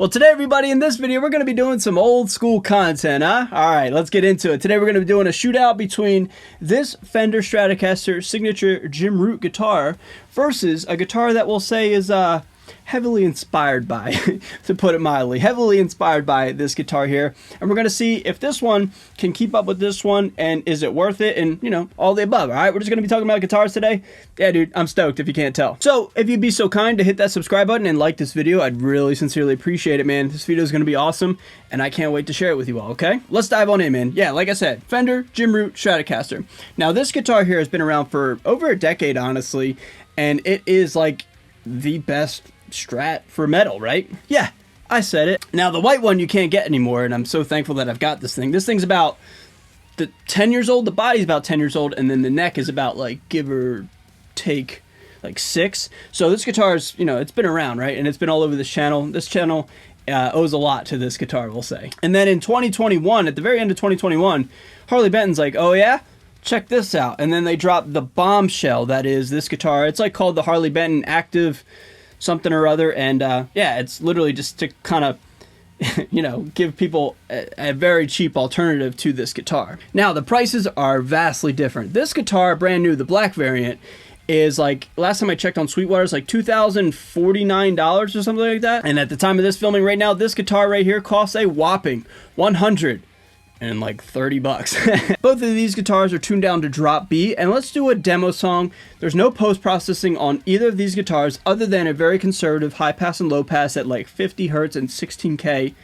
Well, today, everybody, in this video, we're going to be doing some old school content, huh? All right, let's get into it. Today, we're going to be doing a shootout between this Fender Stratocaster signature Jim Root guitar versus a guitar that we'll say is heavily inspired by, to put it mildly, heavily inspired by this guitar here. And we're going to see if this one can keep up with this one and is it worth it, and, you know, all the above. All right, we're just going to be talking about guitars today. Yeah, dude, I'm stoked if you can't tell. So if you'd be so kind to hit that subscribe button and like this video, I'd really sincerely appreciate it, man. This video is going to be awesome and I can't wait to share it with you all, okay? Let's dive on in, man. Yeah, like I said, Fender Jim Root Stratocaster. Now, this guitar here has been around for over a decade, honestly, and it is like the best Strat for metal, right? Yeah, I said it. Now, the white one you can't get anymore, and I'm so thankful that I've got this thing. This thing's about 10 years old. The body's about 10 years old, and then the neck is about, like, give or take, like 6. So this guitar's, you know, it's been around, right? And it's been all over this channel. This channel owes a lot to this guitar, we'll say. And then in 2021, at the very end of 2021, Harley Benton's like, oh yeah? Check this out. And then they dropped the bombshell that is this guitar. It's like called the Harley Benton Active something or other, and yeah, it's literally just to kind of you know, give people a very cheap alternative to this guitar. Now, the prices are vastly different. This guitar, brand new, the black variant, is like, last time I checked on Sweetwater, it's like $2,049 or something like that. And at the time of this filming right now, this guitar right here costs a whopping $130. Both of these guitars are tuned down to drop B, and let's do a demo song. There's no post-processing on either of these guitars other than a very conservative high pass and low pass at like 50 hertz and 16K,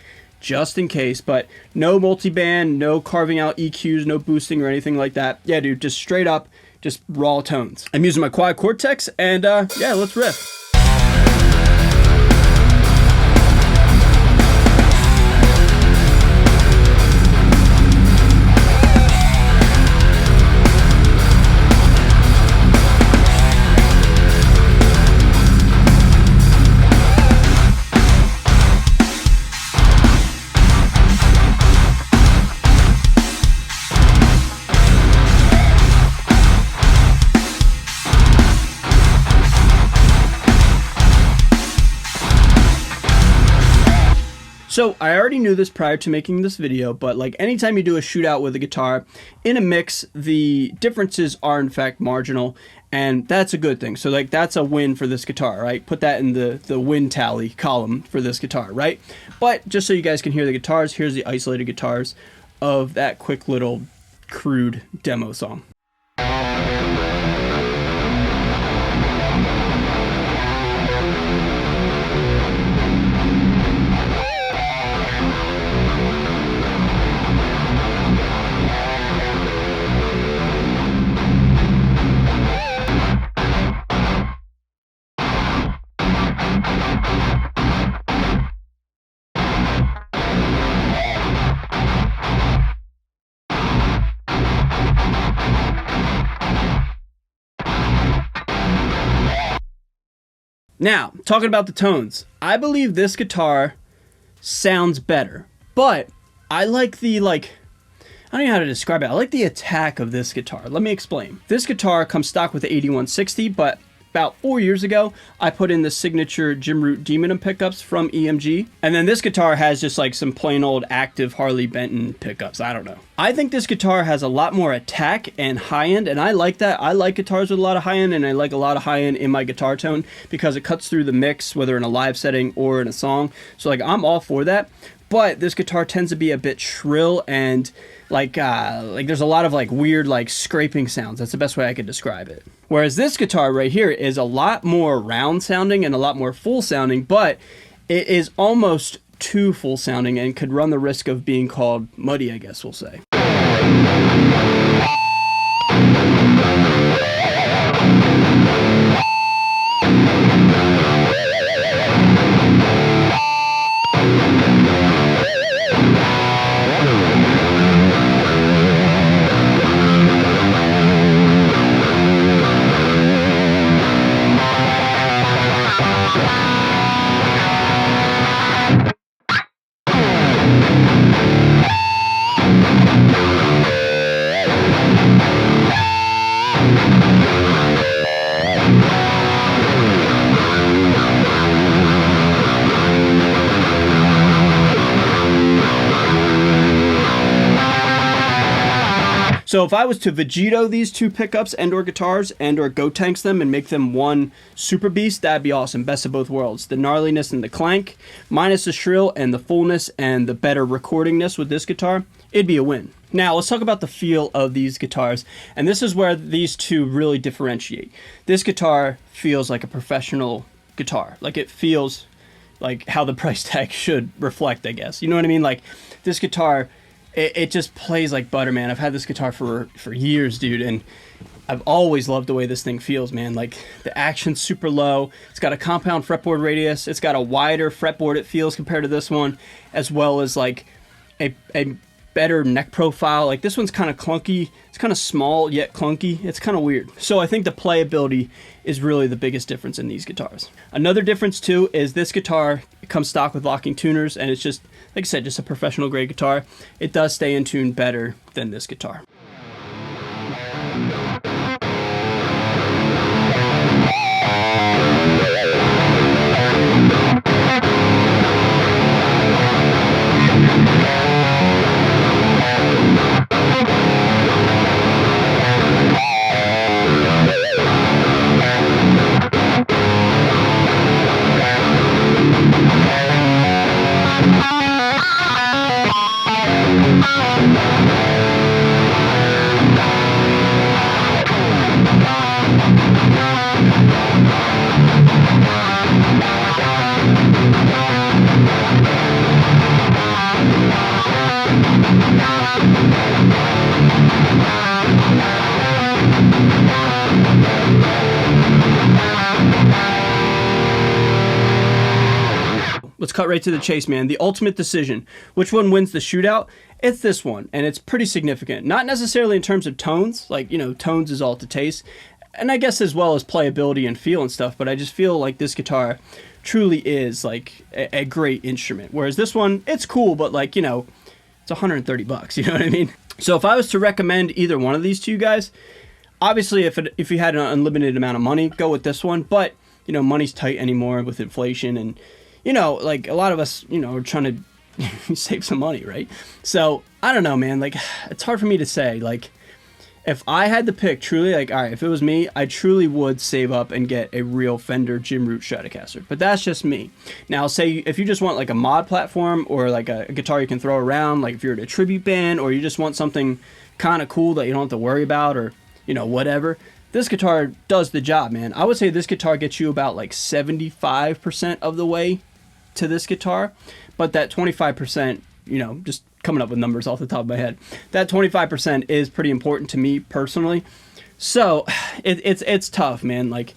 just in case, but no multiband, no carving out EQs, no boosting or anything like that. Yeah, dude, just straight up, just raw tones. I'm using my Quad Cortex, and yeah, let's riff. So I already knew this prior to making this video, but like anytime you do a shootout with a guitar in a mix, the differences are in fact marginal, and that's a good thing. So like that's a win for this guitar, right? Put that in the win tally column for this guitar, right? But just so you guys can hear the guitars, here's the isolated guitars of that quick little crude demo song. Now, talking about the tones, I believe this guitar sounds better, but I like the, I don't know how to describe it. I like the attack of this guitar. Let me explain. This guitar comes stock with the 8160, but about 4 years ago, I put in the signature Jim Root Demon pickups from EMG. And then this guitar has just like some plain old active Harley Benton pickups. I don't know. I think this guitar has a lot more attack and high end, and I like that. I like guitars with a lot of high end, and I like a lot of high end in my guitar tone because it cuts through the mix, whether in a live setting or in a song. So like I'm all for that. But this guitar tends to be a bit shrill and like there's a lot of like weird like scraping sounds. That's the best way I could describe it. Whereas this guitar right here is a lot more round sounding and a lot more full sounding, but it is almost too full sounding and could run the risk of being called muddy, I guess we'll say. So if I was to Vegito these two pickups and or guitars and or Go Tanks them and make them one super beast, that'd be awesome. Best of both worlds. The gnarliness and the clank, minus the shrill and the fullness and the better recordingness with this guitar, it'd be a win. Now let's talk about the feel of these guitars, and this is where these two really differentiate. This guitar feels like a professional guitar. Like, it feels like how the price tag should reflect, I guess. You know what I mean? Like, this guitar, it just plays like butter, man. I've had this guitar for years, dude, and I've always loved the way this thing feels, man. Like, the action's super low. It's got a compound fretboard radius. It's got a wider fretboard, it feels, compared to this one, as well as like a better neck profile. Like, this one's kind of clunky. It's kind of small yet clunky. It's kind of weird. So I think the playability is really the biggest difference in these guitars. Another difference too is this guitar comes stock with locking tuners, and it's just, like I said, just a professional grade guitar. It does stay in tune better than this guitar. Let's cut right to the chase, man. The ultimate decision. Which one wins the shootout? It's this one, and it's pretty significant. Not necessarily in terms of tones, like, you know, tones is all to taste, and I guess as well as playability and feel and stuff, but I just feel like this guitar truly is like a great instrument. Whereas this one, it's cool, but like, you know, it's 130 bucks, you know what I mean? So if I was to recommend either one of these to you guys, obviously if you had an unlimited amount of money, go with this one, but, you know, money's tight anymore with inflation, and, you know, like, a lot of us, you know, are trying to save some money, right? So I don't know, man. Like, it's hard for me to say. Like, if I had to pick, truly, like, all right, if it was me, I truly would save up and get a real Fender Jim Root Stratocaster. But that's just me. Now, say if you just want like a mod platform or like a guitar you can throw around, like if you're at a tribute band, or you just want something kind of cool that you don't have to worry about, or, you know, whatever, this guitar does the job, man. I would say this guitar gets you about like 75% of the way to this guitar, but that 25%, you know, just coming up with numbers off the top of my head, that 25% is pretty important to me personally. So it's tough, man. Like,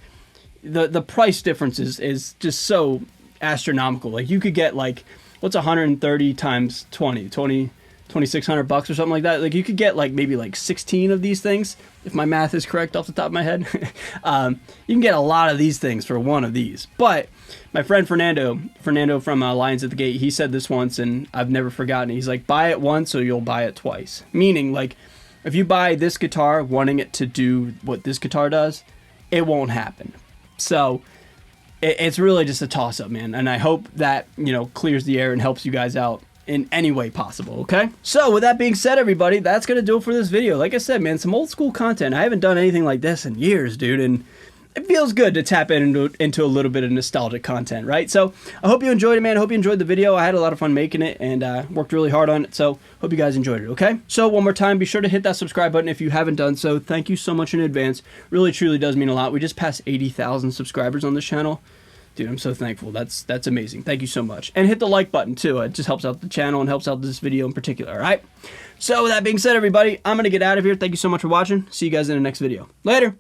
the price difference is just so astronomical. Like, you could get like, what's 130 times 2,600 bucks or something like that. Like, you could get like maybe like 16 of these things, if my math is correct off the top of my head. You can get a lot of these things for one of these. But my friend Fernando from Lions at the Gate, he said this once, and I've never forgotten it. He's like, buy it once or you'll buy it twice. Meaning, like, if you buy this guitar wanting it to do what this guitar does, it won't happen. So it's really just a toss-up, man. And I hope that, you know, clears the air and helps you guys out in any way possible, okay? So with that being said, everybody, that's gonna do it for this video. Like I said, man, some old school content. I haven't done anything like this in years, dude, and it feels good to tap into a little bit of nostalgic content, right? So I hope you enjoyed it, man. I hope you enjoyed the video. I had a lot of fun making it, and worked really hard on it, so hope you guys enjoyed it, okay? So one more time, be sure to hit that subscribe button if you haven't done so. Thank you so much in advance. Really, truly does mean a lot. We just passed 80,000 subscribers on this channel. Dude, I'm so thankful. That's amazing. Thank you so much. And hit the like button too. It just helps out the channel and helps out this video in particular, all right? So with that being said, everybody, I'm going to get out of here. Thank you so much for watching. See you guys in the next video. Later.